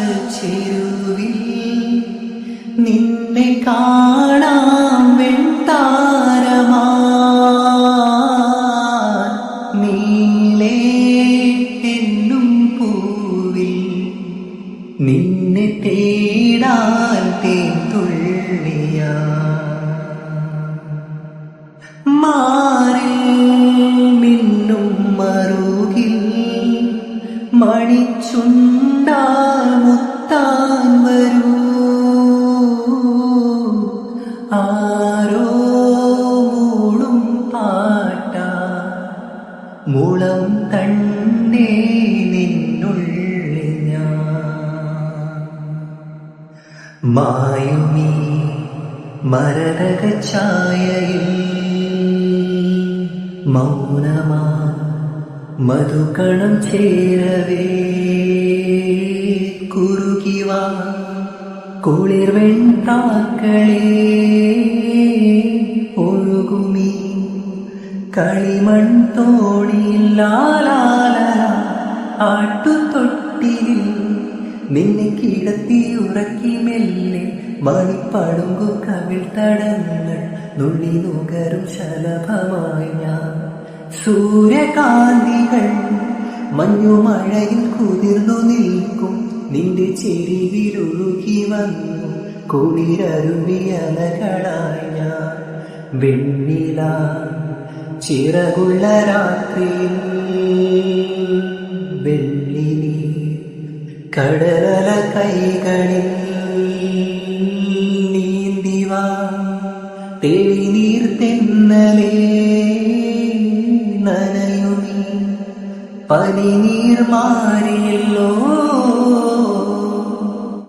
നീലാകാശച്ചെരുവിൽ നിന്നെ കാണാം വെൺതാരമാ നീലേ എന്നും പൂവിൽ നിന്നെ തേടാൻ തേൻതുള്ളിയാ മാറിൽ മിന്നും മറുകിൽ മണിച്ചുണ്ടാൽ മുത്താൻ വരൂ ആരോ മൂളും പാട്ട മുളം തന്നേ നിന്നുള്ളിൽ ഞാൻ മായുമീ മരതക ഛായയിൽ മൗനമാ മധുകണം ചേരവേ കുറുകിവാ കുളിർ വെൺതാക്കളേ ഒഴുകുമീ കളിമൺ തോണിയില്ലാലാല ആട്ടുതൊട്ടിയിൽ നിന്നെ കിടത്തി ഉറക്കി മെല്ലെ മണിപ്പടുങ്കു കവിൾ തടങ്ങൾ നുള്ളി നുകരും ശലഭമായി ഞാൻ സൂര്യകാന്തികൾ മഞ്ഞുമഴയിൽ കുതിർന്നു നിൽക്കും നിന്റെ ചെരിവിലൊഴുകി വന്നു കുളിരരുവിയലകളായി ഞാൻ വെണ്ണില ചിറകുള്ള രാത്രിയിൽ വെള്ളിനി കടലല കൈകളിൽ നീന്തിവാ തെളിനീർ തെന്നലേ നനയുമീ പനിനീർ മാറിയല്ലോ